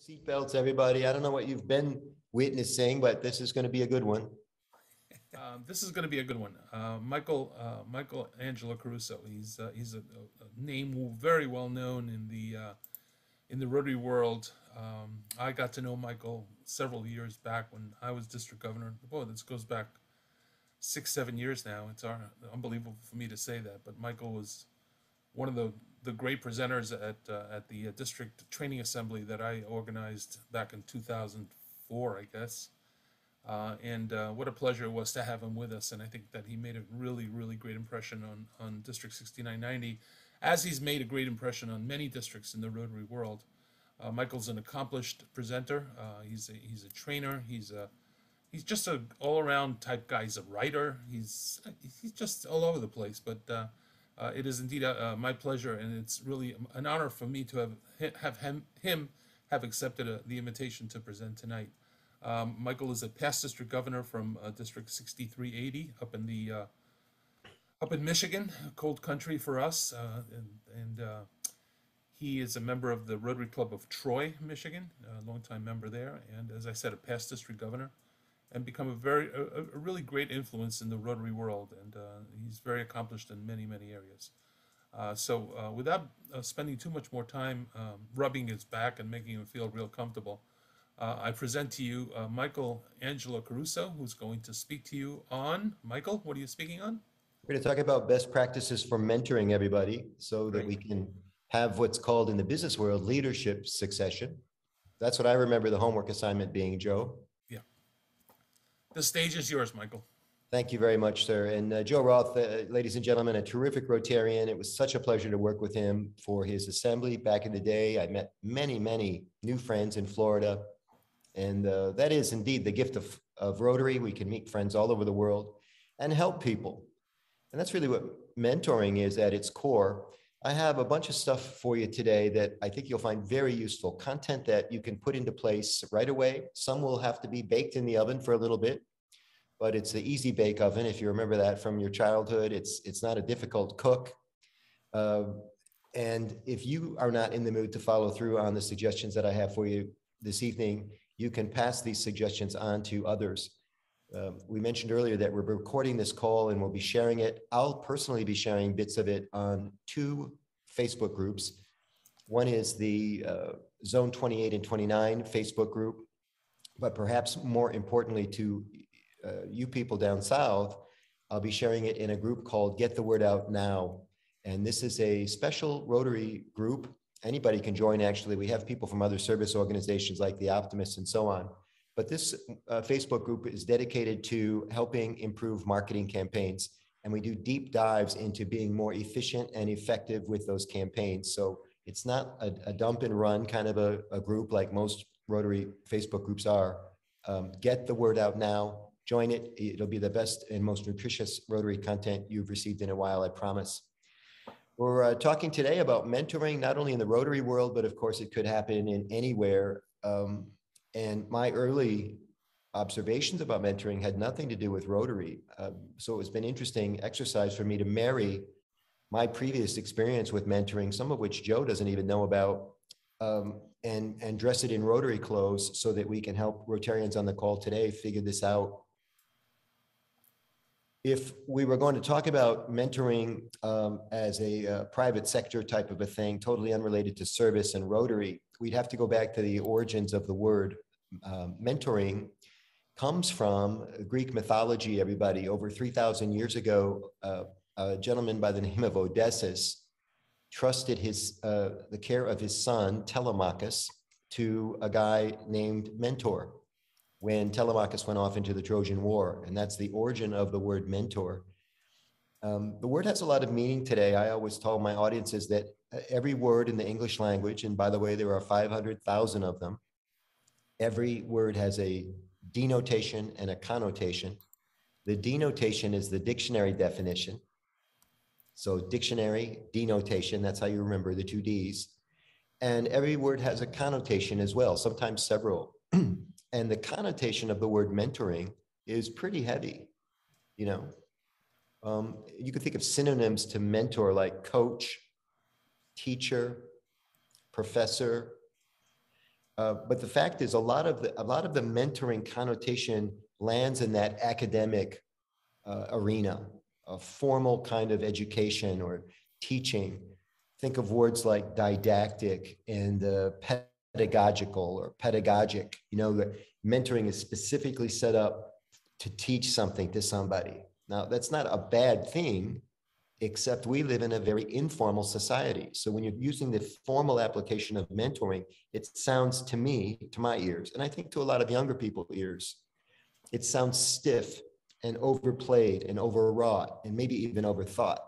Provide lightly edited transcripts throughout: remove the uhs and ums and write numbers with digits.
Seatbelts, everybody. I don't know what you've been witnessing, but this is going to be a good one. This is going to be a good one. Michael Angelo Caruso. He's a name very well known in the Rotary world. I got to know Michael several years back when I was district governor. Boy, this goes back 6, 7 years now. It's unbelievable for me to say that, but Michael was one of the great presenters at the district training assembly that I organized back in 2004, I guess. And what a pleasure it was to have him with us. And I think that he made a really, really great impression on District 6990, as he's made a great impression on many districts in the Rotary world. Michael's an accomplished presenter. He's a trainer. He's just a all around type guy. He's a writer. He's just all over the place. But it is indeed my pleasure, and it's really an honor for me to have him have accepted the invitation to present tonight. Michael is a past district governor from District 6380 up in Michigan, cold country for us, and he is a member of the Rotary Club of Troy, Michigan, a longtime member there, and as I said, a past district governor, and become a really great influence in the Rotary world, and he's very accomplished in many, many areas. So without spending too much more time rubbing his back and making him feel real comfortable, I present to you Michael Angelo Caruso, who's going to speak to you on, Michael, what are you speaking on? We're going to talk about best practices for mentoring everybody so that Great. we can have what's called in the business world leadership succession. That's what I remember the homework assignment being, Joe. Yeah. The stage is yours, Michael. Thank you very much, sir. And Joe Roth, ladies and gentlemen, a terrific Rotarian. It was such a pleasure to work with him for his assembly back in the day. I met many, many new friends in Florida. And that is indeed the gift of Rotary. We can meet friends all over the world and help people. And that's really what mentoring is at its core. I have a bunch of stuff for you today that I think you'll find very useful, content that you can put into place right away. Some will have to be baked in the oven for a little bit, but it's the easy bake oven. If you remember that from your childhood, it's not a difficult cook. And if you are not in the mood to follow through on the suggestions that I have for you this evening, you can pass these suggestions on to others. We mentioned earlier that we're recording this call and we'll be sharing it. I'll personally be sharing bits of it on 2 Facebook groups. One is the Zone 28 and 29 Facebook group, but perhaps more importantly to you people down south, I'll be sharing it in a group called Get the Word Out Now. And this is a special Rotary group. Anybody can join, actually. We have people from other service organizations like the Optimists and so on. But this Facebook group is dedicated to helping improve marketing campaigns. And we do deep dives into being more efficient and effective with those campaigns. So it's not a dump and run kind of a group like most Rotary Facebook groups are. Get the word out now. Join it. It'll be the best and most nutritious Rotary content you've received in a while, I promise. We're talking today about mentoring, not only in the Rotary world, but of course it could happen in anywhere. And my early observations about mentoring had nothing to do with Rotary. So it's been interesting exercise for me to marry my previous experience with mentoring, some of which Joe doesn't even know about, and dress it in Rotary clothes so that we can help Rotarians on the call today figure this out. If we were going to talk about mentoring as a private sector type of a thing, totally unrelated to service and Rotary, we'd have to go back to the origins of the word. Mentoring comes from Greek mythology, everybody. Over 3,000 years ago, a gentleman by the name of Odysseus trusted the care of his son, Telemachus, to a guy named Mentor when Telemachus went off into the Trojan War. And that's the origin of the word mentor. The word has a lot of meaning today. I always tell my audiences that every word in the English language, and by the way, there are 500,000 of them, every word has a denotation and a connotation. The denotation is the dictionary definition. So dictionary, denotation, that's how you remember the 2 Ds. And every word has a connotation as well, sometimes several. And the connotation of the word mentoring is pretty heavy, you know. You could think of synonyms to mentor like coach, teacher, professor. But the fact is, a lot of the mentoring connotation lands in that academic arena, a formal kind of education or teaching. Think of words like didactic and pedagogical or pedagogic. You know, that mentoring is specifically set up to teach something to somebody. Now, that's not a bad thing, except we live in a very informal society. So when you're using the formal application of mentoring, it sounds to me, to my ears, and I think to a lot of younger people's ears, it sounds stiff and overplayed and overwrought and maybe even overthought.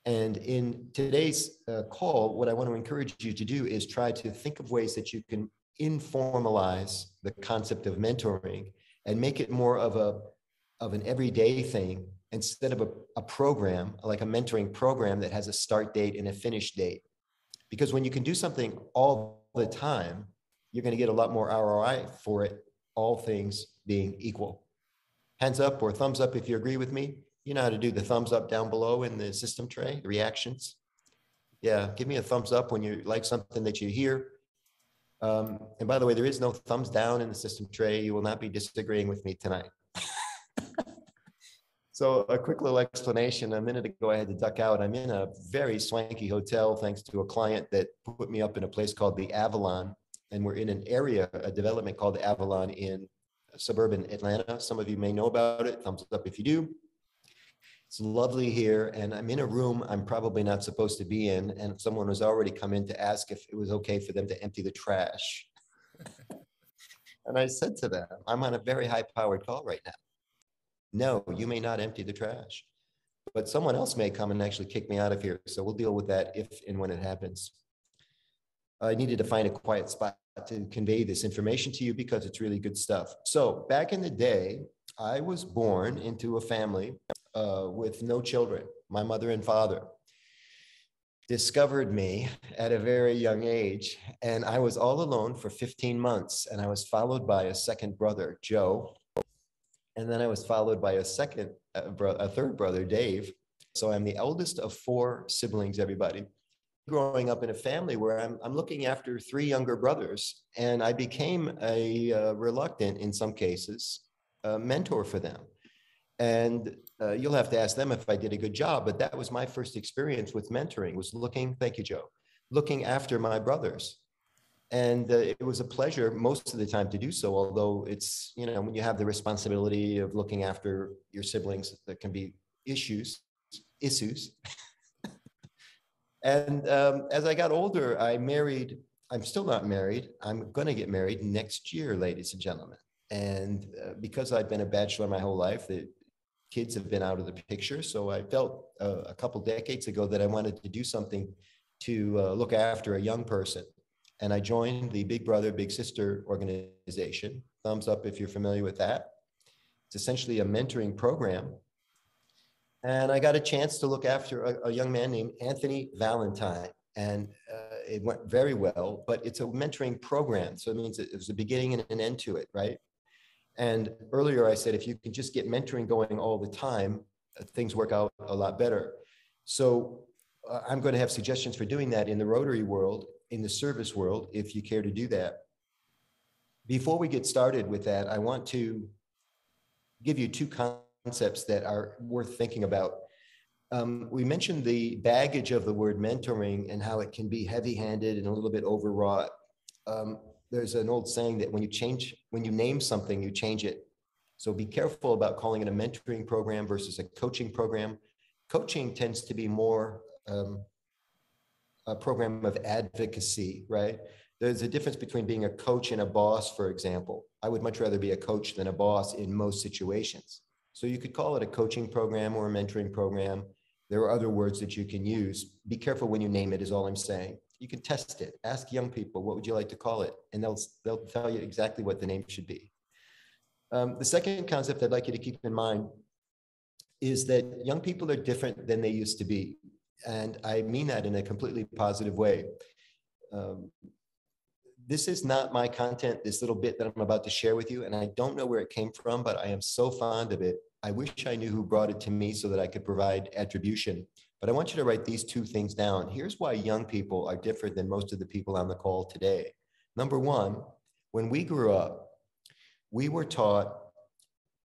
And in today's call, what I want to encourage you to do is try to think of ways that you can informalize the concept of mentoring and make it more of an everyday thing instead of a program, like a mentoring program that has a start date and a finish date. Because when you can do something all the time, you're going to get a lot more ROI for it, all things being equal. Hands up or thumbs up if you agree with me. You know how to do the thumbs up down below in the system tray, the reactions. Yeah, give me a thumbs up when you like something that you hear. And by the way, there is no thumbs down in the system tray. You will not be disagreeing with me tonight. So a quick little explanation. A minute ago, I had to duck out. I'm in a very swanky hotel thanks to a client that put me up in a place called the Avalon. And we're in an area, a development called the Avalon in suburban Atlanta. Some of you may know about it. Thumbs up if you do. It's lovely here. And I'm in a room I'm probably not supposed to be in. And someone has already come in to ask if it was okay for them to empty the trash. And I said to them, I'm on a very high-powered call right now. No, you may not empty the trash, but someone else may come and actually kick me out of here. So we'll deal with that if and when it happens. I needed to find a quiet spot to convey this information to you because it's really good stuff. So back in the day, I was born into a family with no children. My mother and father discovered me at a very young age, and I was all alone for 15 months, and I was followed by a second brother, Joe. And then I was followed by a third brother, Dave. So I'm the eldest of 4 siblings, everybody. Growing up in a family where I'm looking after 3 younger brothers, and I became a reluctant, in some cases, mentor for them. And you'll have to ask them if I did a good job, but that was my first experience with mentoring, was thank you, Joe, looking after my brothers. And it was a pleasure most of the time to do so, although it's, you know, when you have the responsibility of looking after your siblings, there can be issues. And as I got older, I married. I'm still not married. I'm going to get married next year, ladies and gentlemen. And because I've been a bachelor my whole life, the kids have been out of the picture. So I felt a couple decades ago that I wanted to do something to look after a young person. And I joined the Big Brother, Big Sister organization. Thumbs up if you're familiar with that. It's essentially a mentoring program. And I got a chance to look after a young man named Anthony Valentine. And it went very well, but it's a mentoring program. So it means there's a beginning and an end to it, right? And earlier I said, if you can just get mentoring going all the time, things work out a lot better. So I'm going to have suggestions for doing that in the Rotary world, in the service world, if you care to do that. Before we get started with that, I want to give you 2 concepts that are worth thinking about. We mentioned the baggage of the word mentoring and how it can be heavy-handed and a little bit overwrought. There's an old saying that when you name something, you change it. So be careful about calling it a mentoring program versus a coaching program. Coaching tends to be more a program of advocacy, right? There's a difference between being a coach and a boss, for example. I would much rather be a coach than a boss in most situations. So you could call it a coaching program or a mentoring program. There are other words that you can use. Be careful when you name it, is all I'm saying. You can test it. Ask young people, what would you like to call it? And they'll tell you exactly what the name should be. The second concept I'd like you to keep in mind is that young people are different than they used to be. And I mean that in a completely positive way. This is not my content, this little bit that I'm about to share with you, and I don't know where it came from, but I am so fond of it. I wish I knew who brought it to me so that I could provide attribution. But I want you to write these 2 things down. Here's why young people are different than most of the people on the call today. Number one, when we grew up, we were taught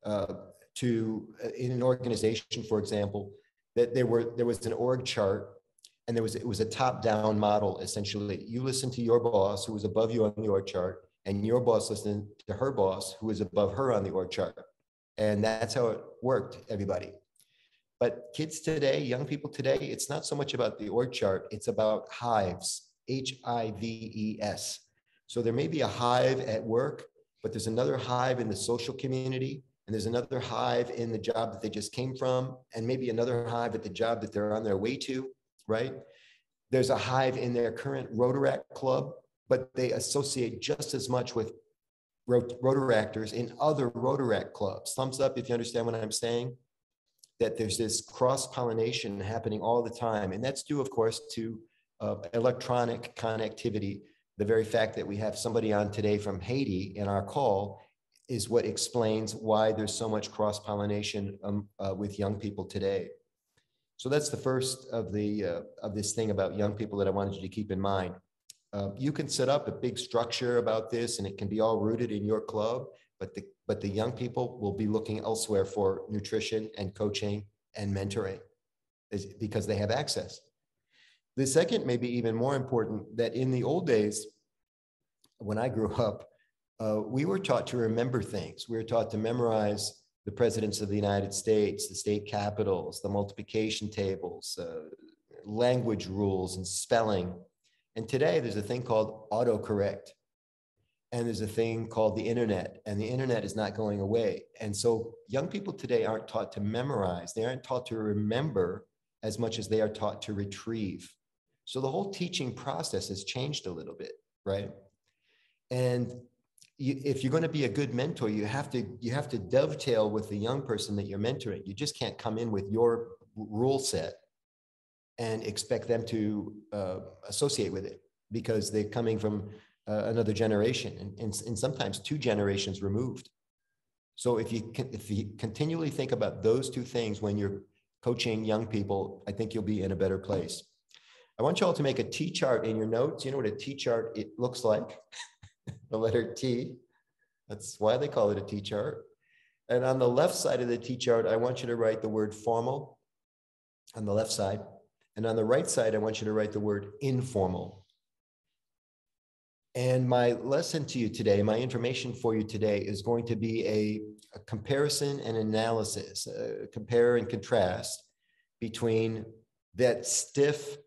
in an organization, for example, that there was an org chart, and it was a top-down model, essentially. You listen to your boss, who was above you on the org chart, and your boss listened to her boss, who was above her on the org chart. And that's how it worked, everybody. But kids today, young people today, it's not so much about the org chart, it's about hives, Hives. So there may be a hive at work, but there's another hive in the social community, and there's another hive in the job that they just came from, and maybe another hive at the job that they're on their way to, right? There's a hive in their current Rotaract club, but they associate just as much with Rotaractors in other Rotaract clubs. Thumbs up if you understand what I'm saying. That there's this cross-pollination happening all the time. And that's due, of course, to electronic connectivity. The very fact that we have somebody on today from Haiti in our call is what explains why there's so much cross-pollination with young people today. So that's the first of this thing about young people that I wanted you to keep in mind. You can set up a big structure about this, and it can be all rooted in your club, but the young people will be looking elsewhere for nutrition and coaching and mentoring because they have access. The second, maybe even more important, that in the old days, when I grew up, we were taught to remember things. We were taught to memorize the presidents of the United States, the state capitals, the multiplication tables, language rules and spelling. And today there's a thing called autocorrect. And there's a thing called the internet, and the internet is not going away. And so young people today aren't taught to memorize. They aren't taught to remember as much as they are taught to retrieve. So the whole teaching process has changed a little bit, right? And if you're going to be a good mentor, you have to dovetail with the young person that you're mentoring. You just can't come in with your rule set and expect them to associate with it, because they're coming from another generation and sometimes 2 generations removed. So if you continually think about those 2 things when you're coaching young people, I think you'll be in a better place. I want you all to make a T chart in your notes. You know what a T chart it looks like? The letter T. That's why they call it a T chart. And on the left side of the T chart, I want you to write the word formal on the left side. And on the right side, I want you to write the word informal. And my lesson to you today, my information for you today is going to be a comparison and analysis, compare and contrast between that stiff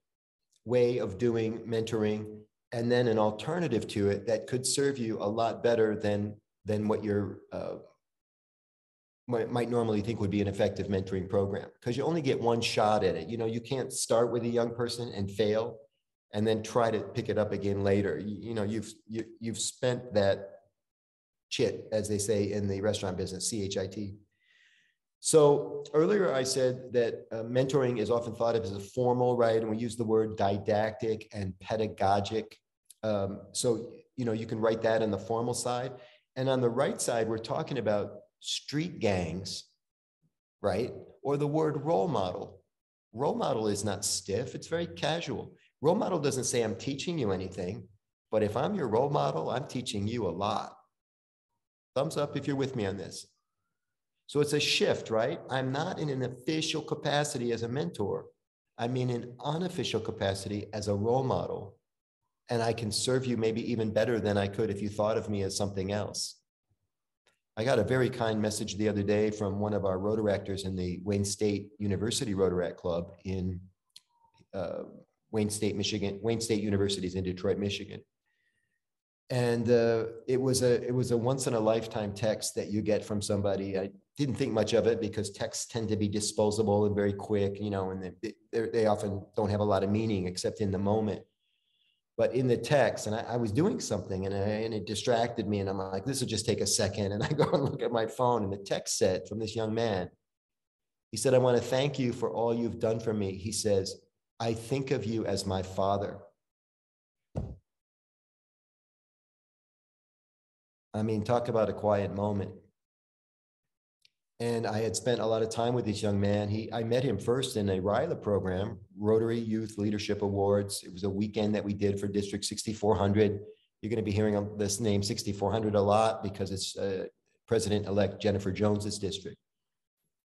way of doing mentoring and then an alternative to it that could serve you a lot better than what you're might normally think would be an effective mentoring program, because you only get one shot at it. You know, you can't start with a young person and fail and then try to pick it up again later. You've spent that chit, as they say in the restaurant business, CHIT. So earlier I said that mentoring is often thought of as a formal, right? And we use the word didactic and pedagogic. So, you can write that on the formal side. And on the right side, we're talking about street gangs, right? Or the word role model. Role model is not stiff, it's very casual. Role model doesn't say I'm teaching you anything, but if I'm your role model, I'm teaching you a lot. Thumbs up if you're with me on this. So it's a shift, right? I'm not in an official capacity as a mentor. I'm in an unofficial capacity as a role model. And I can serve you maybe even better than I could if you thought of me as something else. I got a very kind message the other day from one of our Rotaractors in the Wayne State University Rotaract Club in Wayne State, Michigan. Wayne State University is in Detroit, Michigan. And it was a once in a lifetime text that you get from somebody. I didn't think much of it because texts tend to be disposable and very quick, and they often don't have a lot of meaning except in the moment. But in the text, and I was doing something and it distracted me, and I'm like, this will just take a second. And I go and look at my phone, and the text said from this young man, he said, I want to thank you for all you've done for me. He says, I think of you as my father. I mean, talk about a quiet moment. And I had spent a lot of time with this young man. I met him first in a RYLA program, Rotary Youth Leadership Awards. It was a weekend that we did for District 6400. You're going to be hearing this name 6400 a lot because it's President-elect Jennifer Jones's district.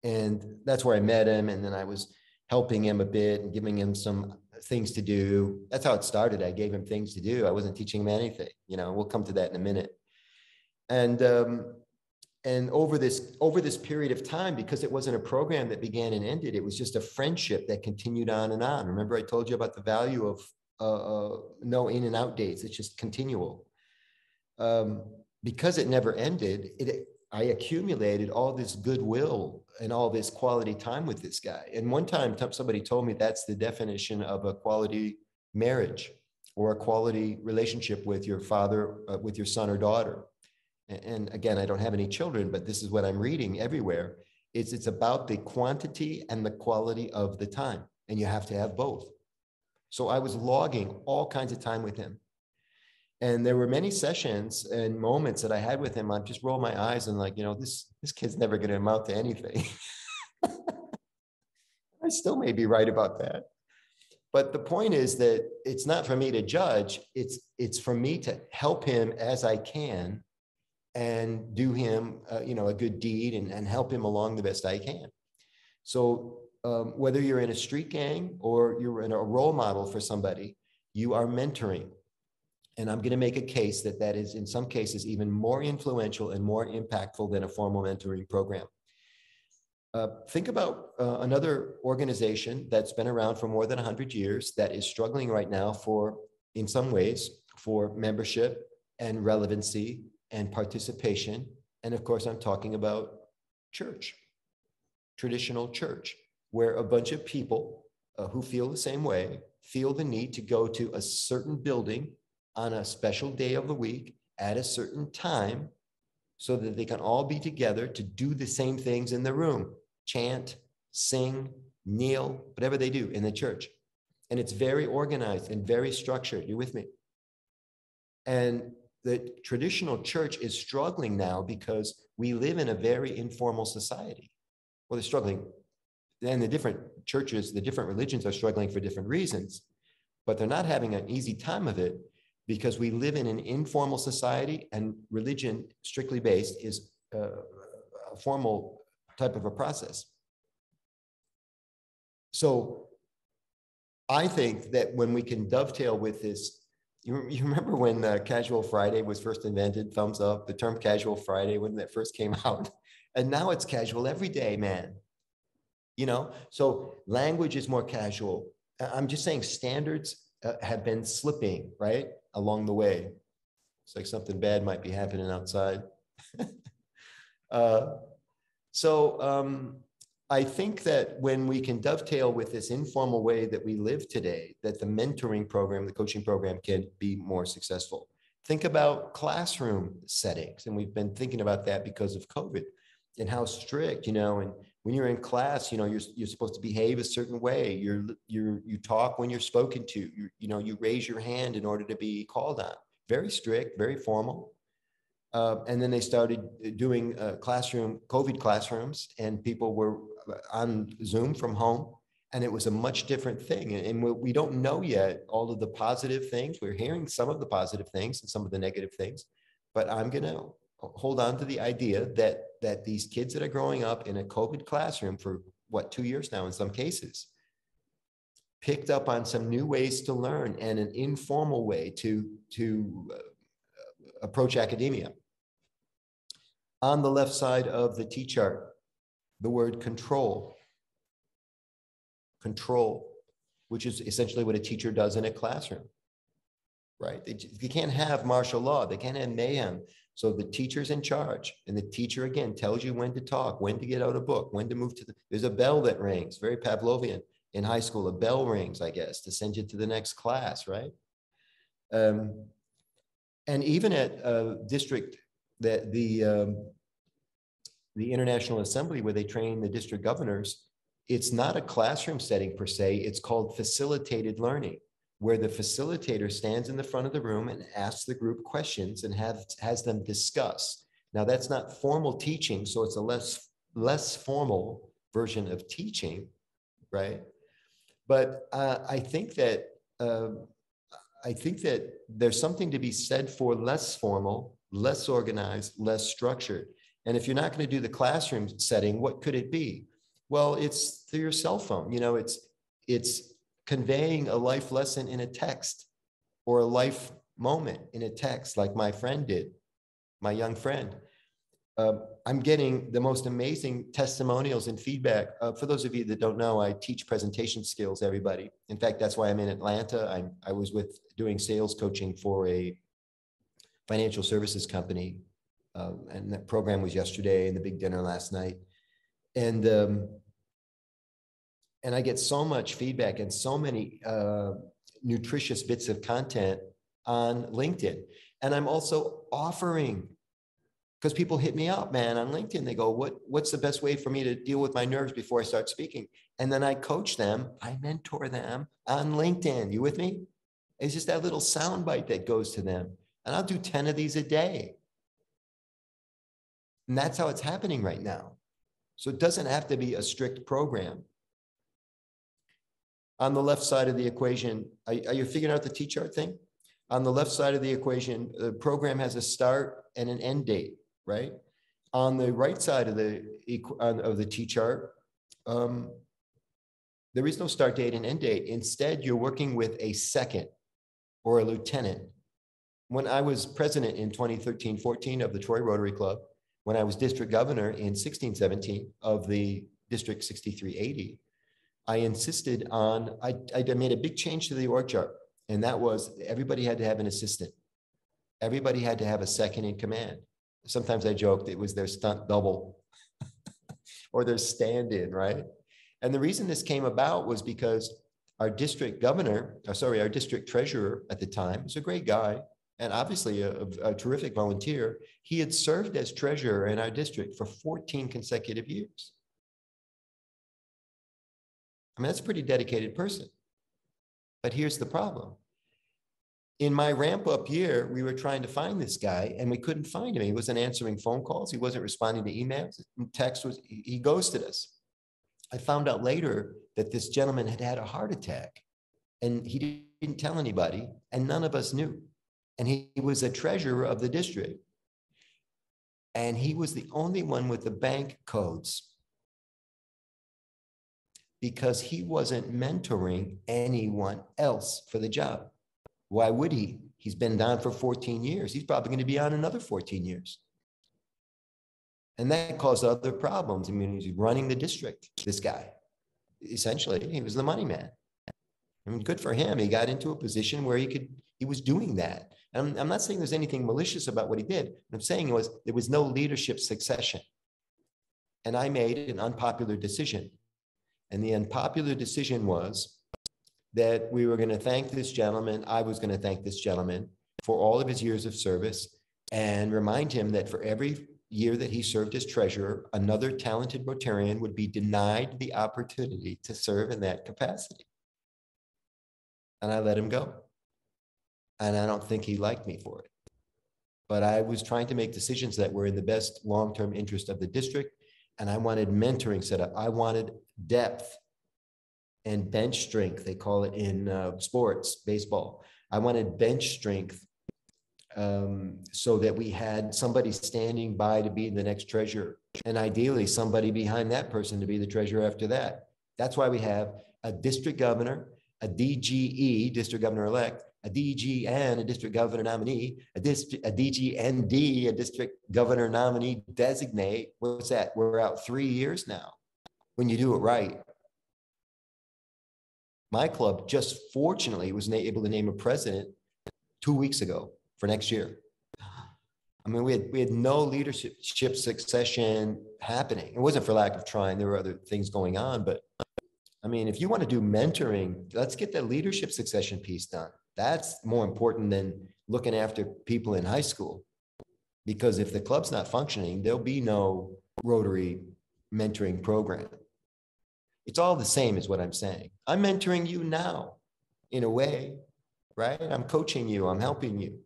And that's where I met him. And then I was helping him a bit and giving him some things to do. That's how it started. I gave him things to do. I wasn't teaching him anything. You know, we'll come to that in a minute. And over this period of time, because it wasn't a program that began and ended, it was just a friendship that continued on and on. Remember, I told you about the value of no in and out dates. It's just continual. Because it never ended, I accumulated all this goodwill and all this quality time with this guy. And one time somebody told me that's the definition of a quality marriage or a quality relationship with your father, with your son or daughter. And again, I don't have any children, but this is what I'm reading everywhere. It's about the quantity and the quality of the time, and you have to have both. So I was logging all kinds of time with him. And there were many sessions and moments that I had with him. I'd just roll my eyes and like, you know, this kid's never going to amount to anything. I still may be right about that. But the point is that it's not for me to judge. It's for me to help him as I can and do him, you know, a good deed and help him along the best I can. So whether you're in a street gang or you're in a role model for somebody, you are mentoring. And I'm going to make a case that that is, in some cases, even more influential and more impactful than a formal mentoring program. Think about another organization that's been around for more than 100 years that is struggling right now for, in some ways, for membership and relevancy and participation. And of course, I'm talking about church, traditional church, where a bunch of people who feel the same way feel the need to go to a certain building on a special day of the week at a certain time so that they can all be together to do the same things in the room, chant, sing, kneel, whatever they do in the church. And it's very organized and very structured. You're with me? And the traditional church is struggling now because we live in a very informal society. Well, they're struggling. And the different churches, the different religions are struggling for different reasons, but they're not having an easy time of it because we live in an informal society and religion, strictly based, is a formal type of a process. So I think that when we can dovetail with this, you remember when Casual Friday was first invented, thumbs up, the term Casual Friday, when that first came out, and now it's casual every day, man. You know, so language is more casual. I'm just saying standards have been slipping, right, along the way. It's like something bad might be happening outside. I think that when we can dovetail with this informal way that we live today, that the mentoring program, the coaching program can be more successful. Think about classroom settings. And we've been thinking about that because of COVID and how strict, you know, and when you're in class, you know, you're supposed to behave a certain way. You talk when you're spoken to, you raise your hand in order to be called on. Very strict, very formal. And then they started doing COVID classrooms, and people were on Zoom from home, and it was a much different thing. And we don't know yet all of the positive things. We're hearing some of the positive things and some of the negative things, but I'm going to hold on to the idea that these kids that are growing up in a COVID classroom for 2 years now in some cases, picked up on some new ways to learn and an informal way to approach academia. On the left side of the T chart, the word control, which is essentially what a teacher does in a classroom, right? They can't have martial law. They can't have mayhem. So the teacher's in charge, and the teacher, again, tells you when to talk, when to get out a book, when to move to there's a bell that rings, very Pavlovian. In high school, a bell rings, I guess, to send you to the next class, right? And even at district, the International Assembly, where they train the district governors, it's not a classroom setting per se, it's called facilitated learning, where the facilitator stands in the front of the room and asks the group questions and has them discuss. Now, that's not formal teaching, so it's a less formal version of teaching, right? But I think that I think that there's something to be said for less formal, less organized, less structured. And if you're not going to do the classroom setting, what could it be? Well, it's through your cell phone. You know, it's conveying a life lesson in a text, or a life moment in a text, like my friend did, my young friend. I'm getting the most amazing testimonials and feedback. For those of you that don't know, I teach presentation skills, everybody. In fact, that's why I'm in Atlanta. I was doing sales coaching for a financial services company. And that program was yesterday, and the big dinner last night. And I get so much feedback and so many nutritious bits of content on LinkedIn. And I'm also offering, because people hit me up, man, on LinkedIn. They go, what's the best way for me to deal with my nerves before I start speaking? And then I coach them, I mentor them on LinkedIn. You with me? It's just that little soundbite that goes to them. And I'll do 10 of these a day. And that's how it's happening right now. So it doesn't have to be a strict program. On the left side of the equation, are you figuring out the T-chart thing? On the left side of the equation, the program has a start and an end date, right? On the right side of the T-chart, there is no start date and end date. Instead, you're working with a second or a lieutenant. When I was president in 2013-14 of the Troy Rotary Club, when I was district governor in 16-17 of the District 6380, I insisted on, I made a big change to the org chart, and that was everybody had to have an assistant. Everybody had to have a second in command. Sometimes I joked it was their stunt double or their stand-in, right? And the reason this came about was because our district governor, our district treasurer at the time, was a great guy and obviously a terrific volunteer. He had served as treasurer in our district for 14 consecutive years. I mean, that's a pretty dedicated person. But here's the problem. In my ramp up year, we were trying to find this guy and we couldn't find him. He wasn't answering phone calls. He wasn't responding to emails. He ghosted us. I found out later that this gentleman had had a heart attack and he didn't tell anybody and none of us knew. And he was a treasurer of the district. And he was the only one with the bank codes, because he wasn't mentoring anyone else for the job. Why would he? He's been on for 14 years. He's probably going to be on another 14 years. And that caused other problems. I mean, he's running the district, this guy. Essentially, he was the money man. I mean, good for him. He got into a position where he was doing that. And I'm not saying there's anything malicious about what he did. What I'm saying was there was no leadership succession. And I made an unpopular decision. And the unpopular decision was that we were going to thank this gentleman. I was going to thank this gentleman for all of his years of service and remind him that for every year that he served as treasurer, another talented Rotarian would be denied the opportunity to serve in that capacity. And I let him go. And I don't think he liked me for it. But I was trying to make decisions that were in the best long-term interest of the district. And I wanted mentoring set up. I wanted depth and bench strength. They call it in sports, baseball. I wanted bench strength so that we had somebody standing by to be the next treasurer. And ideally somebody behind that person to be the treasurer after that. That's why we have a district governor, a DGE, district governor-elect, a DGN, a district governor nominee, a DGND, a district governor nominee designate. What's that? We're out 3 years now when you do it right. My club just fortunately was able to name a president 2 weeks ago for next year. I mean, we had no leadership succession happening. It wasn't for lack of trying. There were other things going on, but I mean, if you want to do mentoring, let's get the leadership succession piece done. That's more important than looking after people in high school. Because if the club's not functioning, there'll be no Rotary mentoring program. It's all the same is what I'm saying. I'm mentoring you now in a way, right? I'm coaching you, I'm helping you.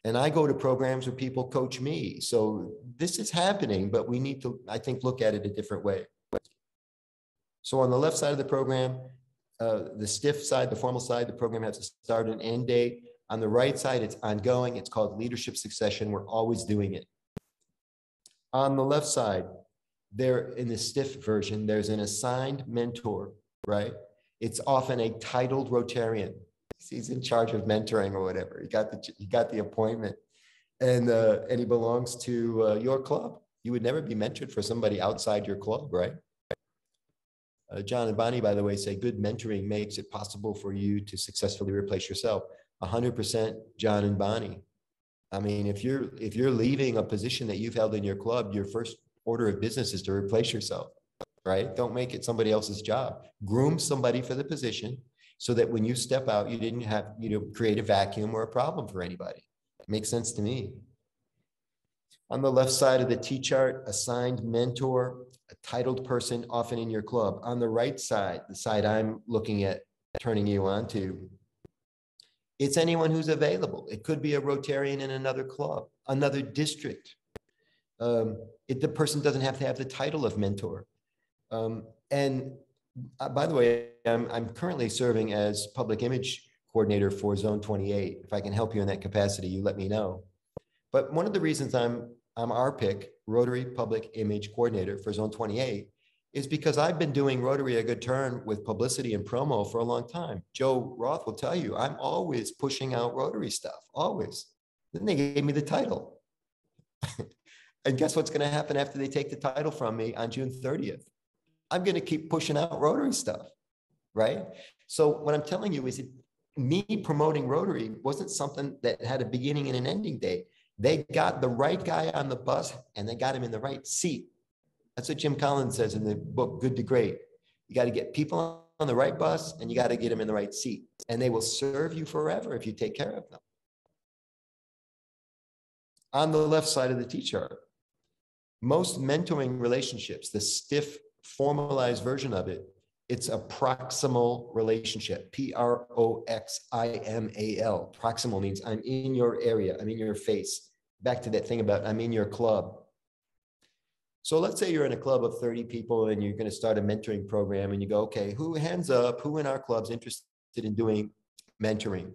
And I go to programs where people coach me. So this is happening, but we need to, I think, look at it a different way. So on the left side of the program, The stiff side, the formal side, the program has a start and end date. On the right side, it's ongoing. It's called leadership succession. We're always doing it. On the left side, there in the stiff version, there's an assigned mentor, right? It's often a titled Rotarian. He's in charge of mentoring or whatever. He got the appointment, and he belongs to your club. You would never be mentored for somebody outside your club, right? John and Bonnie, by the way, say good mentoring makes it possible for you to successfully replace yourself. 100% John and Bonnie. I mean, if you're leaving a position that you've held in your club, your first order of business is to replace yourself, right? Don't make it somebody else's job. Groom somebody for the position so that when you step out, you didn't have, create a vacuum or a problem for anybody. Makes sense to me. On the left side of the T-chart, assigned mentor, a titled person often in your club. On the right side, the side I'm looking at turning you on to, it's anyone who's available. It could be a Rotarian in another club, another district. The person doesn't have to have the title of mentor. By the way, I'm currently serving as public image coordinator for Zone 28. If I can help you in that capacity, you let me know. But one of the reasons I'm our pick, Rotary Public Image Coordinator for Zone 28, is because I've been doing Rotary a good turn with publicity and promo for a long time. Joe Roth will tell you, I'm always pushing out Rotary stuff, always. Then they gave me the title. And guess what's going to happen after they take the title from me on June 30th? I'm going to keep pushing out Rotary stuff, right? So what I'm telling you is me promoting Rotary wasn't something that had a beginning and an ending date. They got the right guy on the bus and they got him in the right seat. That's what Jim Collins says in the book, Good to Great. You got to get people on the right bus and you got to get them in the right seat. And they will serve you forever if you take care of them. On the left side of the T-chart, most mentoring relationships, the stiff, formalized version of it, it's a proximal relationship, Proximal. Proximal means I'm in your area, I'm in your face. Back to that thing about I'm in your club. So let's say you're in a club of 30 people and you're going to start a mentoring program and you go, okay, who hands up, who in our club's interested in doing mentoring?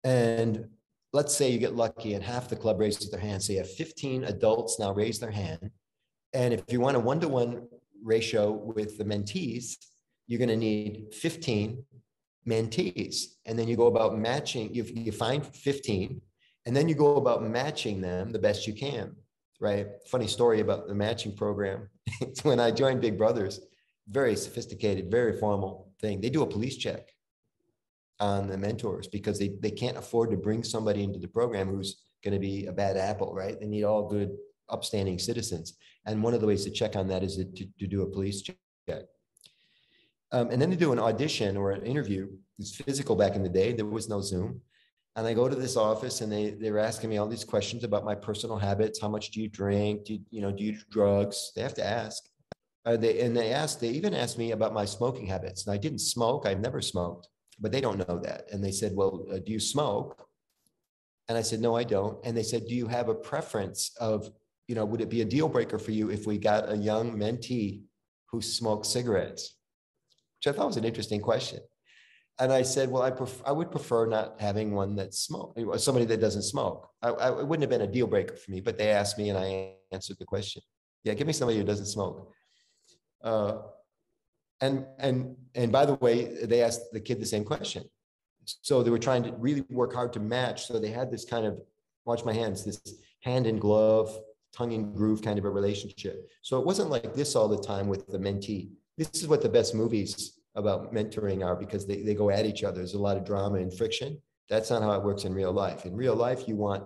And let's say you get lucky and half the club raises their hand. So you have 15 adults now raise their hand. And if you want a one-to-one ratio with the mentees, you're going to need 15 mentees. And then you go about matching, you find 15, and then you go about matching them the best you can, right? Funny story about the matching program. It's when I joined Big Brothers, very sophisticated, very formal thing. They do a police check on the mentors because they can't afford to bring somebody into the program who's going to be a bad apple, right? They need all good, upstanding citizens. And one of the ways to check on that is to do a police check. And then they do an audition or an interview. It's physical back in the day. There was no Zoom. And I go to this office and they're asking me all these questions about my personal habits. How much do you drink? Do you do drugs? They have to ask. They even asked me about my smoking habits. And I didn't smoke. I've never smoked, but they don't know that. And they said, well, do you smoke? And I said, no, I don't. And they said, do you have a preference of, would it be a deal breaker for you if we got a young mentee who smoked cigarettes? Which I thought was an interesting question. And I said, well, I would prefer not having one that smoked, somebody that doesn't smoke. It wouldn't have been a deal breaker for me, but they asked me and I answered the question. Yeah, give me somebody who doesn't smoke. And by the way, they asked the kid the same question. So they were trying to really work hard to match. So they had this kind of, watch my hands, this hand in glove, tongue in groove kind of a relationship. So it wasn't like this all the time with the mentee. This is what the best movies about mentoring are, because they go at each other. There's a lot of drama and friction. That's not how it works in real life. In real life, you want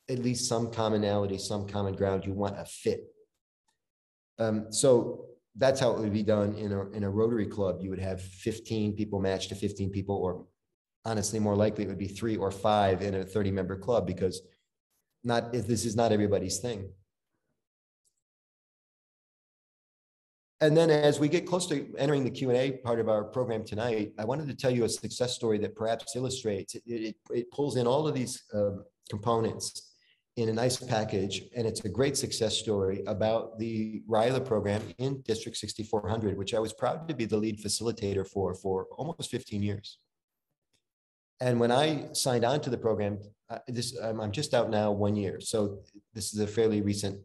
at least some commonality, some common ground. You want a fit. So that's how it would be done in a Rotary club. You would have 15 people matched to 15 people, or honestly, more likely it would be 3 or 5 in a 30-member club, because this is not everybody's thing. And then as we get close to entering the Q&A part of our program tonight, I wanted to tell you a success story that perhaps illustrates, it pulls in all of these components in a nice package, and it's a great success story about the RYLA program in District 6400, which I was proud to be the lead facilitator for almost 15 years. And when I signed on to the program, I'm just out now 1 year, so this is a fairly recent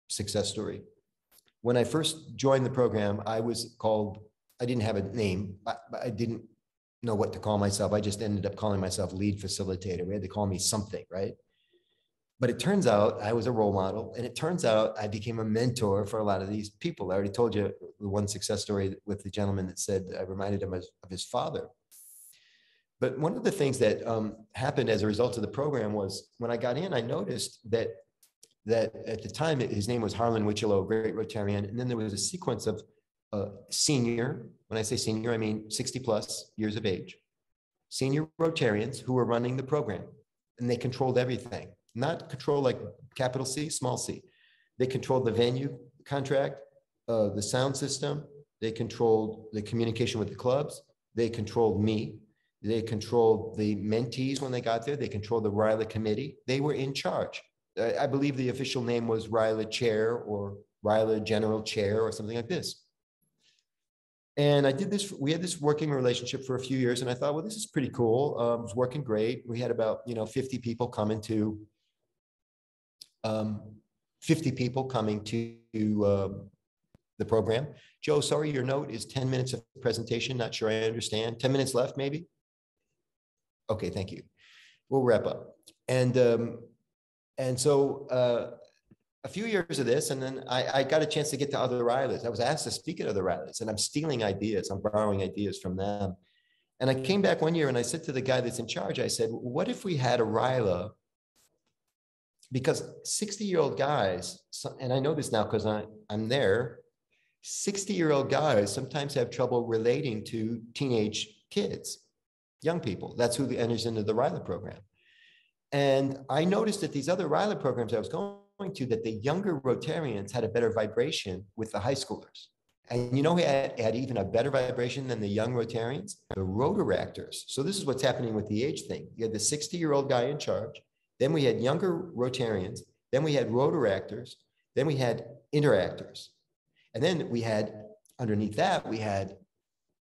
success story. When I first joined the program, I didn't have a name. I didn't know what to call myself. I just ended up calling myself lead facilitator. We had to call me something, right? But it turns out I was a role model, and it turns out I became a mentor for a lot of these people. I already told you the one success story with the gentleman that said I reminded him of his father. But one of the things that happened as a result of the program was when I got in, I noticed that at the time, his name was Harlan Wichelo, great Rotarian. And then there was a sequence of senior, when I say senior, I mean 60 plus years of age, senior Rotarians who were running the program, and they controlled everything. Not control like capital C, small c. They controlled the venue contract, the sound system. They controlled the communication with the clubs. They controlled me. They controlled the mentees when they got there. They controlled the RYLA committee. They were in charge. I believe the official name was RYLA chair or RYLA general chair or something like this. And I did this, we had this working relationship for a few years, and I thought, well, this is pretty cool. It was working great. We had about, 50 people coming to the program. Joe, sorry, your note is 10 minutes of presentation. Not sure I understand. 10 minutes left, maybe? Okay, thank you. We'll wrap up. And so a few years of this, and then I got a chance to get to other RYLAs. I was asked to speak at other RYLAs, and I'm stealing ideas. I'm borrowing ideas from them. And I came back one year and I said to the guy that's in charge, I said, what if we had a RYLA? Because 60-year-old guys, and I know this now because I'm there, 60-year-old guys sometimes have trouble relating to teenage kids, young people. That's who enters into the RYLA program. And I noticed that these other RYLA programs I was going to, that the younger Rotarians had a better vibration with the high schoolers. And who had even a better vibration than the young Rotarians? The Rotaractors. So this is what's happening with the age thing. You had the 60-year-old guy in charge. Then we had younger Rotarians. Then we had Rotaractors. Then we had interactors. And then we had, underneath that, we had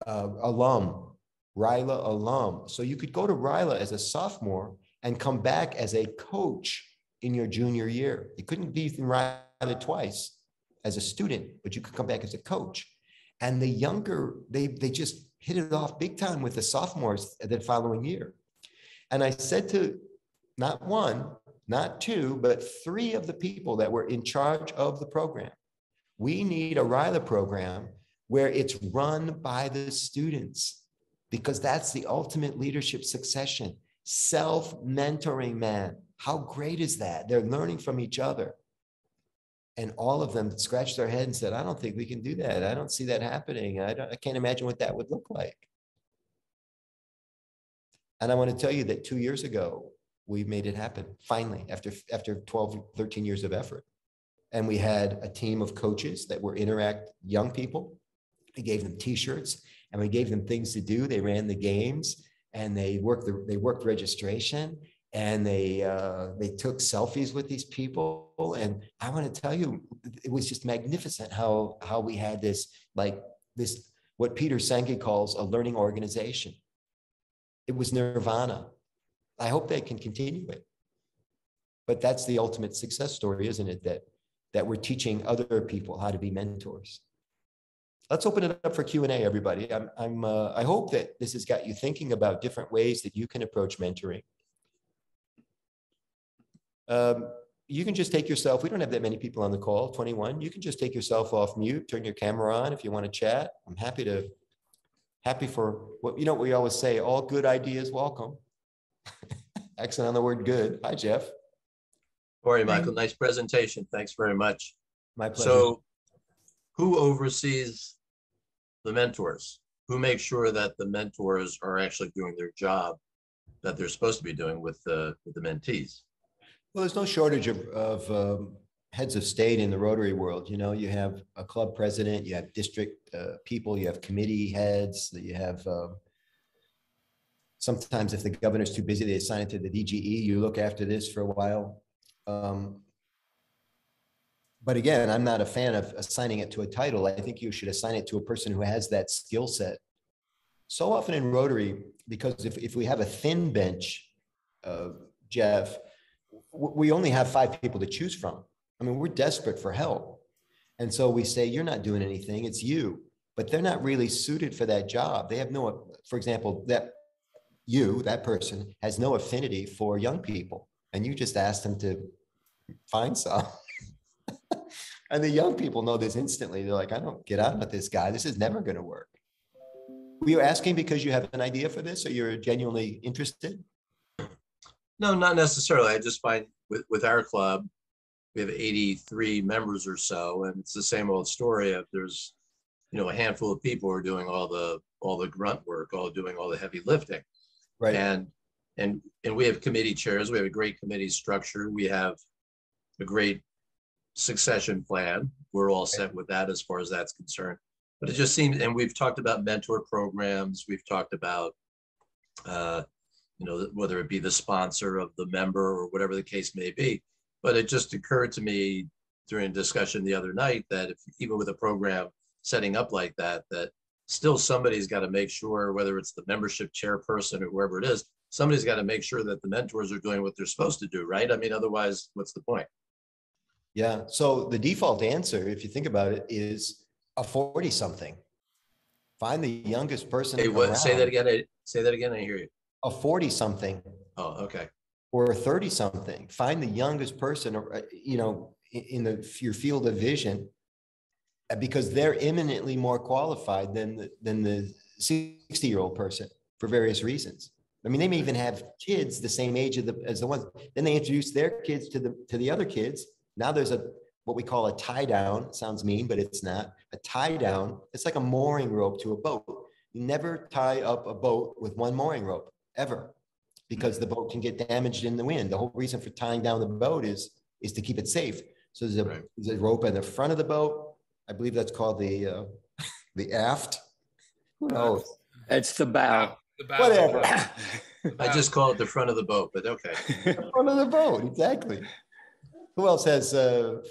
alum, RYLA alum. So you could go to RYLA as a sophomore and come back as a coach in your junior year. You couldn't be in RYLA twice as a student, but you could come back as a coach. And the younger, they just hit it off big time with the sophomores the following year. And I said to not one, not two, but three of the people that were in charge of the program, we need a RYLA program where it's run by the students, because that's the ultimate leadership succession. Self-mentoring, man. How great is that? They're learning from each other. And all of them scratched their head and said, I don't think we can do that. I don't see that happening. I can't imagine what that would look like. And I want to tell you that 2 years ago, we made it happen, finally, after 12, 13 years of effort. And we had a team of coaches that were young people. We gave them t-shirts and we gave them things to do. They ran the games and they worked registration, and they took selfies with these people. And I want to tell you, it was just magnificent how we had this, what Peter Senge calls a learning organization. It was nirvana. I hope they can continue it. But that's the ultimate success story, isn't it? That we're teaching other people how to be mentors. Let's open it up for Q&A, everybody. I hope that this has got you thinking about different ways that you can approach mentoring. You can just take yourself, we don't have that many people on the call, 21. You can just take yourself off mute, turn your camera on if you want to chat. I'm happy for what we always say, all good ideas welcome. Accent on the word good. Hi, Jeff. How are you, Michael? Nice presentation. Thanks very much. My pleasure. So who oversees the mentors? Who makes sure that the mentors are actually doing their job that they're supposed to be doing with the mentees? Well, there's no shortage of heads of state in the Rotary world. You have a club president, you have district people, you have committee heads, you have sometimes if the governor's too busy, they assign it to the DGE. You look after this for a while. But again, I'm not a fan of assigning it to a title. I think you should assign it to a person who has that skill set. So often in Rotary, because if we have a thin bench, Jeff, we only have 5 people to choose from. I mean, we're desperate for help. And so we say, you're not doing anything, it's you. But they're not really suited for that job. They have no, for example, that person has no affinity for young people. And you just asked them to find some. And the young people know this instantly. They're like, I don't get on with this guy. This is never going to work. Were you asking because you have an idea for this or you're genuinely interested? No, not necessarily. I just find with our club, we have 83 members or so, and it's the same old story of there's, a handful of people who are doing all the grunt work, doing all the heavy lifting. Right. And we have committee chairs. We have a great committee structure. We have a great succession plan. We're all set with that as far as that's concerned. But it just seems, and we've talked about mentor programs. We've talked about, whether it be the sponsor of the member or whatever the case may be. But it just occurred to me during a discussion the other night that if, even with a program setting up like that, that still somebody's got to make sure, whether it's the membership chairperson or whoever it is, somebody's got to make sure that the mentors are doing what they're supposed to do, right? I mean, otherwise, what's the point? Yeah. So the default answer, if you think about it, is a 40-something. Find the youngest person. Hey, what? Say that again. Say that again. I hear you. A 40-something. Oh, okay. Or a 30-something. Find the youngest person, in your field of vision, because they're eminently more qualified than the 60-year-old person for various reasons. I mean, they may even have kids the same age as the ones. Then they introduce their kids to the other kids. Now there's what we call a tie down. Sounds mean, but it's not. A tie down, it's like a mooring rope to a boat. You never tie up a boat with one mooring rope, ever, because the boat can get damaged in the wind. The whole reason for tying down the boat is to keep it safe. So there's a rope in the front of the boat. I believe that's called the aft. Who knows? It's the bow. Whatever. I just call it the front of the boat, but okay. The front of the boat, exactly. Who else has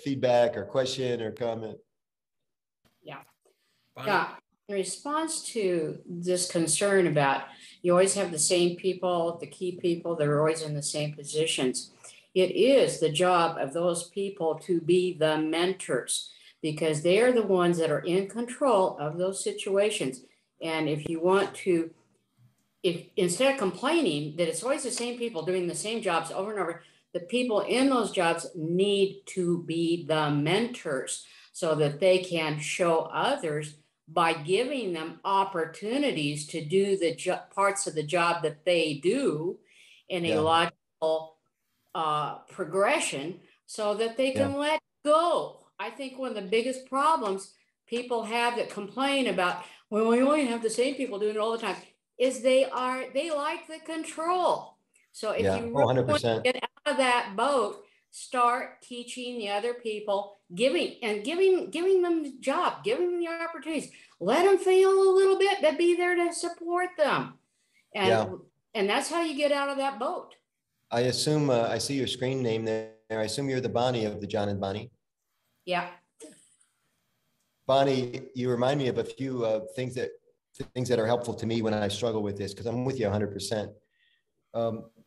feedback or question or comment? Yeah. Bonnie? Yeah. In response to this concern about you always have the same people, the key people, they're always in the same positions. It is the job of those people to be the mentors because they are the ones that are in control of those situations. And if you want to, if instead of complaining that it's always the same people doing the same jobs over and over, the people in those jobs need to be the mentors so that they can show others by giving them opportunities to do the parts of the job that they do in a logical progression so that they can let go. I think one of the biggest problems people have that complain about, well, we only have the same people doing it all the time, is they like the control. So if you really want to get out of that boat, start teaching the other people, giving them the job, giving them the opportunities. Let them fail a little bit, but be there to support them. And that's how you get out of that boat. I assume, I see your screen name there. I assume you're the Bonnie of the John and Bonnie. Yeah. Bonnie, you remind me of a few things that are helpful to me when I struggle with this, because I'm with you 100%.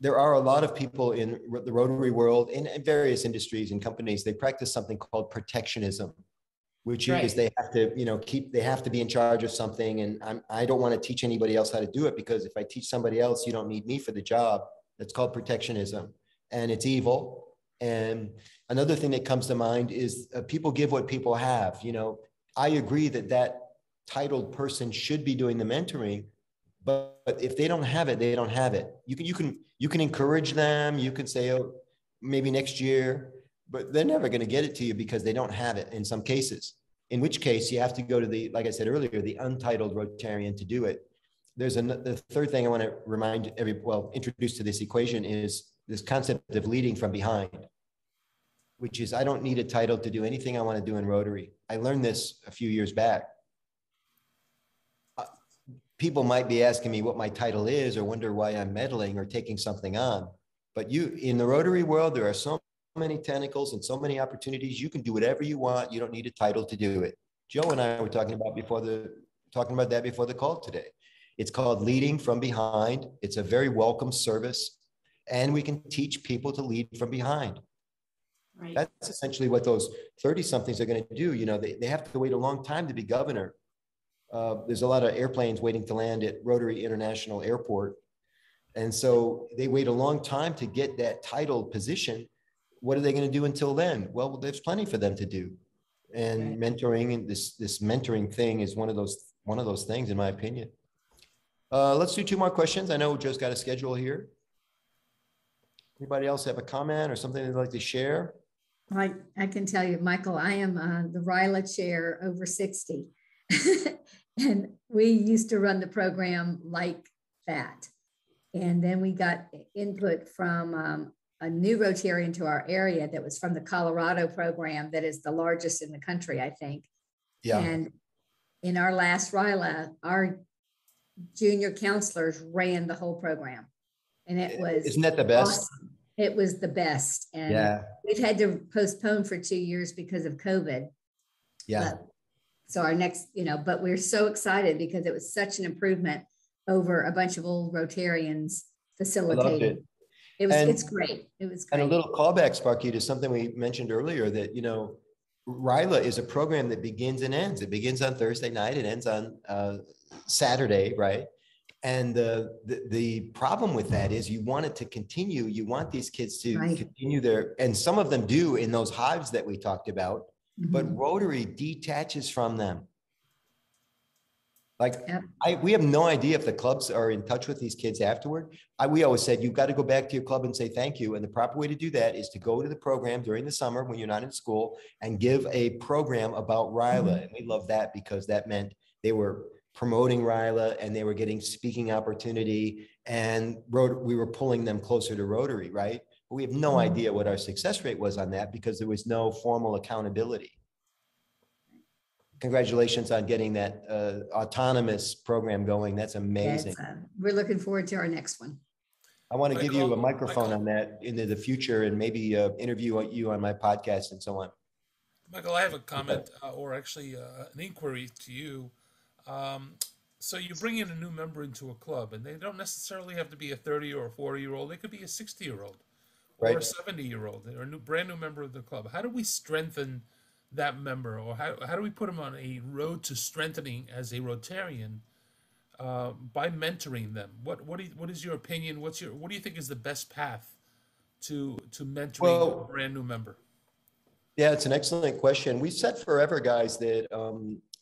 There are a lot of people in the Rotary world, in various industries and companies, they practice something called protectionism, which is they have to, they have to be in charge of something. And I don't want to teach anybody else how to do it, because if I teach somebody else, you don't need me for the job. That's called protectionism, and it's evil. And another thing that comes to mind is people give what people have. I agree that titled person should be doing the mentoring, but if they don't have it, they don't have it. You can encourage them. You can say, oh, maybe next year, but they're never going to get it to you because they don't have it in some cases. In which case you have to go to like I said earlier, the untitled Rotarian to do it. There's the third thing I want to introduce to this equation is this concept of leading from behind, which is I don't need a title to do anything I want to do in Rotary. I learned this a few years back. People might be asking me what my title is or wonder why I'm meddling or taking something on. But in the Rotary world, there are so many tentacles and so many opportunities. You can do whatever you want. You don't need a title to do it. Joe and I were talking about that before the call today. It's called leading from behind. It's a very welcome service, and we can teach people to lead from behind. Right. That's essentially what those 30-somethings are going to do. You know, they have to wait a long time to be governor. There's a lot of airplanes waiting to land at Rotary International Airport. And so they wait a long time to get that title position. What are they going to do until then? Well, there's plenty for them to do. And mentoring, and this mentoring thing is one of those things, in my opinion. Let's do 2 more questions. I know Joe's got a schedule here. Anybody else have a comment or something they'd like to share? I can tell you, Michael, I am the RYLA chair over 60. And we used to run the program like that. And then we got input from a new Rotarian to our area that was from the Colorado program that is the largest in the country, I think. Yeah. And in our last RYLA, our junior counselors ran the whole program. And it was— Isn't that the best? Awesome. It was the best. And we've had to postpone for 2 years because of COVID. Yeah. So our next, but we're so excited because it was such an improvement over a bunch of old Rotarians facilitating. It's great. It was great. And a little callback, Sparky, to something we mentioned earlier, that, RYLA is a program that begins and ends. It begins on Thursday night. It ends on Saturday, right? And the problem with that is you want it to continue. You want these kids to continue and some of them do in those hives that we talked about, but Rotary detaches from them. We have no idea if the clubs are in touch with these kids afterward. We always said, you've got to go back to your club and say thank you. And the proper way to do that is to go to the program during the summer when you're not in school and give a program about RYLA. And we love that because that meant they were promoting RYLA and they were getting speaking opportunity, and we were pulling them closer to Rotary, right? But we have no idea what our success rate was on that because there was no formal accountability. Congratulations on getting that autonomous program going. That's amazing. Yes, we're looking forward to our next one. I want to give you a microphone on that into the future and maybe interview you on my podcast and so on. Michael, I have a comment or actually an inquiry to you. So you bring in a new member into a club, and they don't necessarily have to be a 30 or a 40-year-old. They could be a 60-year-old or a 70-year-old or a brand new member of the club. How do we strengthen that member, or how do we put them on a road to strengthening as a Rotarian by mentoring them? What is your opinion? What do you think is the best path to mentoring a brand new member? Yeah, it's an excellent question. We said forever, guys, that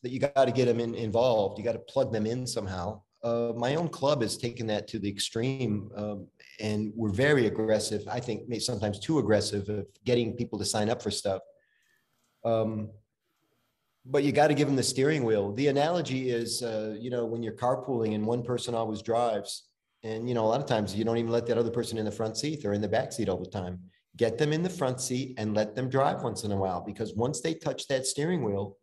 you got to get them involved. You got to plug them in somehow. My own club has taken that to the extreme, and we're very aggressive. I think maybe sometimes too aggressive of getting people to sign up for stuff. But you got to give them the steering wheel. The analogy is, when you're carpooling and one person always drives, and, a lot of times you don't even let that other person in the front seat or in the back seat all the time. Get them in the front seat and let them drive once in a while, because once they touch that steering wheel,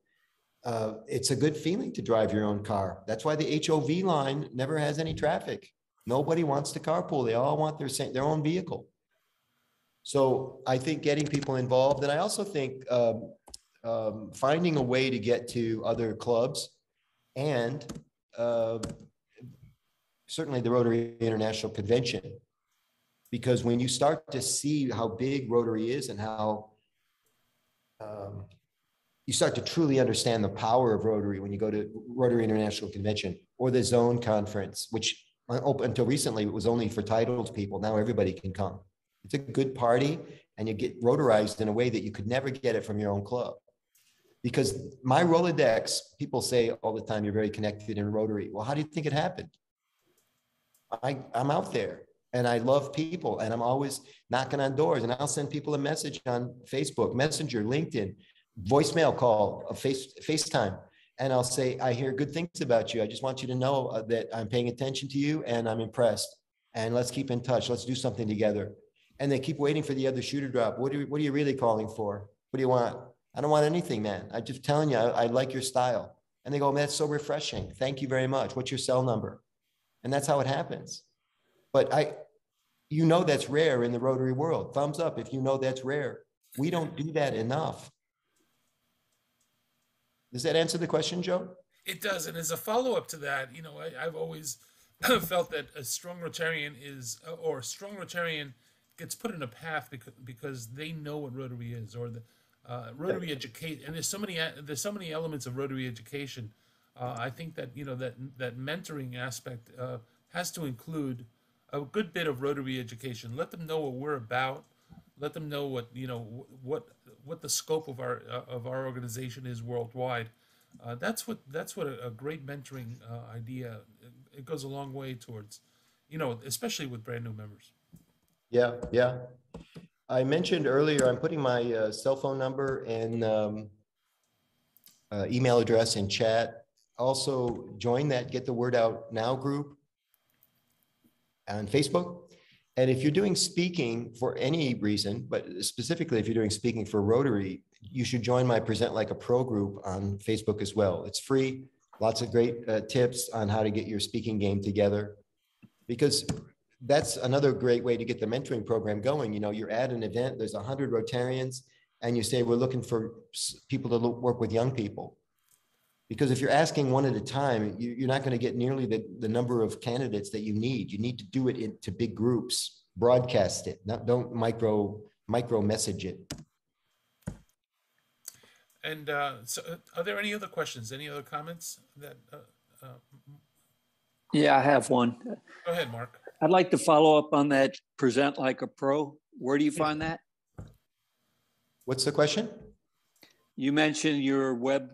it's a good feeling to drive your own car. That's why the HOV line never has any traffic. Nobody wants to carpool. They all want their own vehicle. So I think getting people involved, and I also think finding a way to get to other clubs and certainly the Rotary International Convention, because when you start to see how big Rotary is and how you start to truly understand the power of Rotary when you go to Rotary International Convention or the Zone Conference, which until recently it was only for titled people. Now everybody can come. It's a good party, and you get Rotarized in a way that you could never get it from your own club. Because my Rolodex, people say all the time, you're very connected in Rotary. Well, how do you think it happened? I'm out there and I love people, and I'm always knocking on doors, and I'll send people a message on Facebook, Messenger, LinkedIn, voicemail call, FaceTime. And I'll say, I hear good things about you. I just want you to know that I'm paying attention to you and I'm impressed, and let's keep in touch. Let's do something together. And they keep waiting for the other shoe to drop. What are you really calling for? What do you want? I don't want anything, man. I'm just telling you, I like your style. And they go, man, that's so refreshing. Thank you very much. What's your cell number? And that's how it happens. But that's rare in the Rotary world. Thumbs up if you know that's rare. We don't do that enough. Does that answer the question, Joe? It does, and as a follow-up to that, I've always felt that a strong Rotarian or a strong Rotarian gets put in a path because they know what Rotary is, or the Rotary educate, and there's so many elements of Rotary education. I think that that mentoring aspect has to include a good bit of Rotary education. Let them know what we're about. Let them know what the scope of our organization is worldwide. That's what a great mentoring idea. It goes a long way towards, especially with brand new members. Yeah, yeah. I mentioned earlier, I'm putting my cell phone number and email address in chat. Also, join that Get the Word Out Now group on Facebook. And if you're doing speaking for any reason, but specifically if you're doing speaking for Rotary, you should join my Present Like a Pro group on Facebook as well. It's free, lots of great tips on how to get your speaking game together, because that's another great way to get the mentoring program going. You're at an event, there's 100 Rotarians, and you say, we're looking for people to work with young people. Because if you're asking one at a time, you're not going to get nearly the number of candidates that you need. You need to do it into big groups, broadcast it, don't micro message it. And so are there any other questions, any other comments that? Yeah, I have one. Go ahead, Mark. I'd like to follow up on that Present Like a Pro. Where do you find that? What's the question? You mentioned your web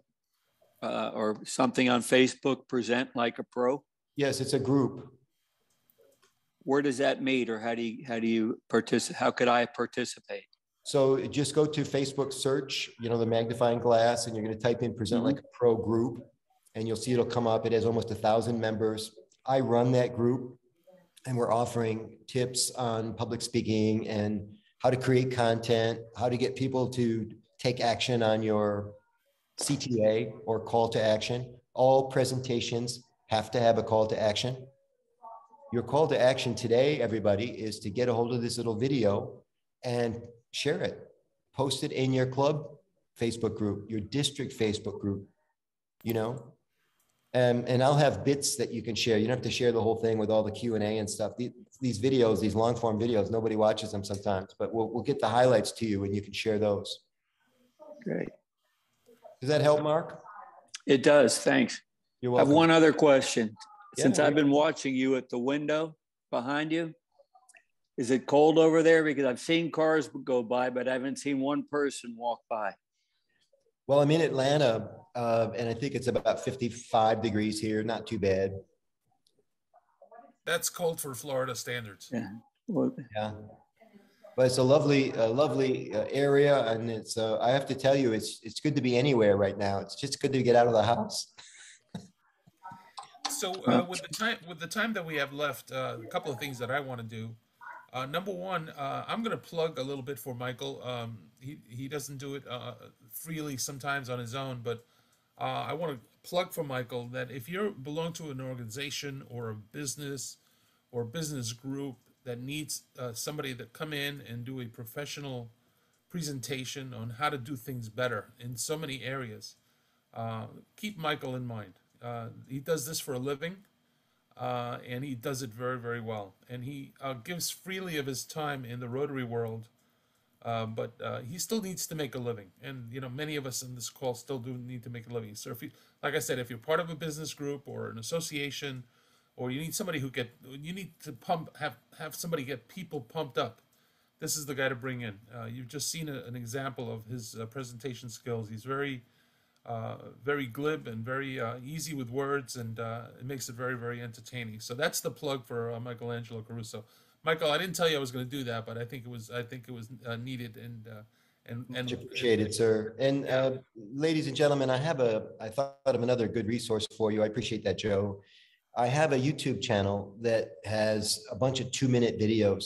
or something on Facebook, Present Like a Pro. Yes, it's a group. Where does that meet, or how do you participate? How could I participate? So just go to Facebook, search, the magnifying glass, and you're going to type in Present Like a Pro group, and you'll see it'll come up. It has almost 1,000 members. I run that group, and we're offering tips on public speaking and how to create content, how to get people to take action on your CTA or call to action. All presentations have to have a call to action. Your call to action today, everybody, is to get a hold of this little video and share it. Post it in your club Facebook group, your district Facebook group, and I'll have bits that you can share. You don't have to share the whole thing with all the Q&A and stuff. These videos, these long form videos, nobody watches them sometimes, but we'll get the highlights to you and you can share those. Great. Does that help, Mark? It does. Thanks. You're I have welcome. one other question. Yeah, Since I've been watching you at the window behind you, is it cold over there? Because I've seen cars go by, but I haven't seen one person walk by. Well, I'm in Atlanta, and I think it's about 55 degrees here. Not too bad. That's cold for Florida standards. Yeah. Well, Yeah. But it's a lovely area, and it's. I have to tell you, it's good to be anywhere right now. It's just good to get out of the house. So with the time that we have left, a couple of things that I want to do. Number one, I'm going to plug a little bit for Michael. He doesn't do it freely sometimes on his own, but I want to plug for Michael that if you belong to an organization or a business or business group that needs somebody to come in and do a professional presentation on how to do things better in so many areas, keep Michael in mind. He does this for a living. And he does it very, very well. And he gives freely of his time in the Rotary world, but he still needs to make a living. And many of us in this call still do need to make a living. So if you, like I said, if you're part of a business group or an association, or you need somebody you need to have somebody get people pumped up, this is the guy to bring in. You've just seen an example of his presentation skills. He's very glib and very easy with words, and it makes it very, very entertaining. So that's the plug for Michael Angelo Caruso. Michael, I didn't tell you I was going to do that, but I think it was needed and Much appreciated, sir. And ladies and gentlemen, I thought of another good resource for you. I appreciate that, Joe. I have a YouTube channel that has a bunch of 2-minute videos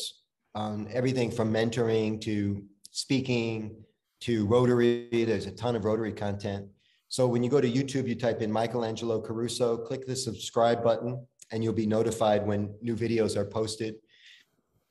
on everything from mentoring to speaking to Rotary. There's a ton of Rotary content. So when you go to YouTube, you type in Michael Angelo Caruso, click the subscribe button, and you'll be notified when new videos are posted.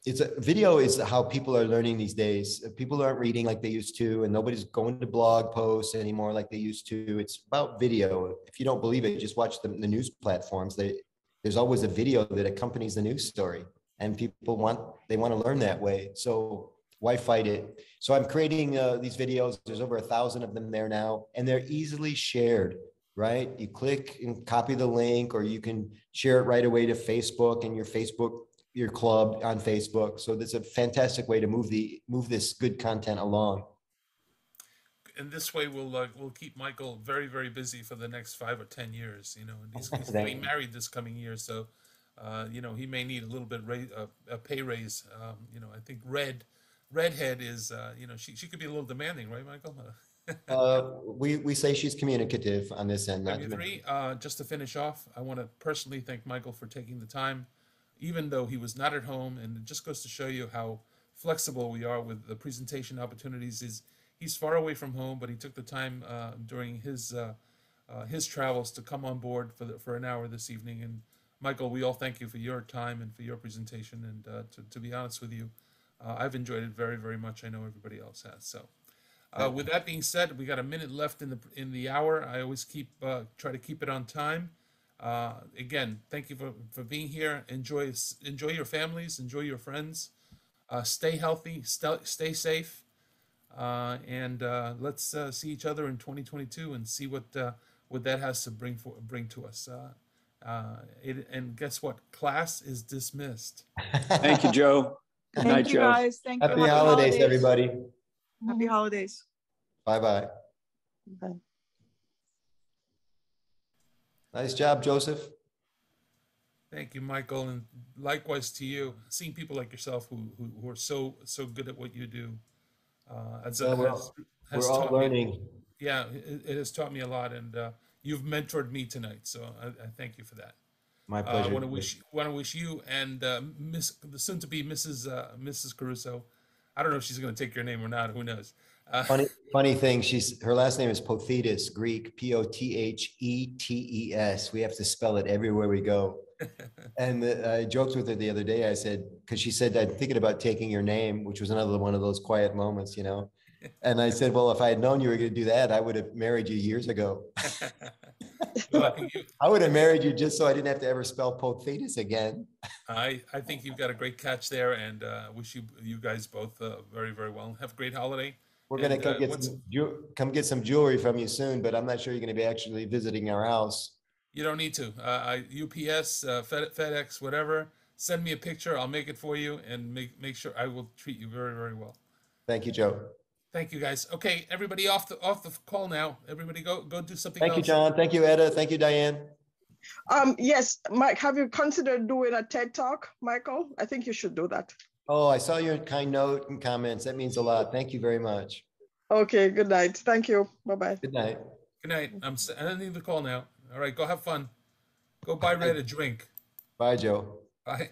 Video is how people are learning these days. People aren't reading like they used to, and nobody's going to blog posts anymore like they used to. It's about video. If you don't believe it, just watch the news platforms. There's always a video that accompanies the news story, and people want to learn that way. So why fight it? So I'm creating these videos. There's over 1,000 of them there now, and they're easily shared, right? You click and copy the link, or you can share it right away to Facebook and your club on Facebook. So that's a fantastic way to move this good content along. And this way we'll keep Michael very, very busy for the next 5 or 10 years, you know, and he's getting married this coming year. So, you know, he may need a little bit a pay raise. You know, I think Redhead is, you know, she could be a little demanding, right, Michael? We say she's communicative on this end. Just to finish off, I want to personally thank Michael for taking the time, even though he was not at home, and it just goes to show you how flexible we are with the presentation opportunities. He's far away from home, but he took the time during his travels to come on board for an hour this evening. And Michael, we all thank you for your time and for your presentation. And to be honest with you, I've enjoyed it very, very much. I know everybody else has. So with that being said, we got a minute left in the hour. I always try to keep it on time. Again, thank you for being here. Enjoy your families, enjoy your friends, stay healthy, stay safe, and let's see each other in 2022 and see what that has to bring to us. And guess what? Class is dismissed. Thank you, Joe. Good night, Joe. Guys. Thank you. Happy holidays, everybody. Happy holidays. Bye-bye. Bye. Nice job, Joseph. Thank you, Michael, and likewise to you. Seeing people like yourself who are so good at what you do, we're all learning. Yeah, it has taught me a lot, and you've mentored me tonight. So I thank you for that. My pleasure. I want to wish you and the soon-to-be Mrs. Caruso. I don't know if she's going to take your name or not. Who knows? Funny thing, her last name is Pothetes, Greek, Pothetes. We have to spell it everywhere we go. And I joked with her the other day. I said, because she said, I'm thinking about taking your name, which was another one of those quiet moments, you know. And I said, well, if I had known you were going to do that, I would have married you years ago. I would have married you just so I didn't have to ever spell Pothetes again. I think you've got a great catch there, and wish you guys both very, very well. Have a great holiday. We're going to come get some jewelry from you soon, but I'm not sure you're going to be actually visiting our house. You don't need to. UPS, FedEx, whatever. Send me a picture. I'll make it for you, and make sure I will treat you very, very well. Thank you, Joe. Thank you, guys. Okay, everybody off the call now. Everybody go do something else. Thank you, John. Thank you, Etta. Thank you, Diane. Yes, Mike, have you considered doing a TED Talk, Michael? I think you should do that. Oh, I saw your kind note and comments. That means a lot. Thank you very much. Okay, good night. Thank you. Bye-bye. Good night. Good night. I'm ending the call now. All right, go have fun. Go buy Red a drink. Bye, Joe. Bye.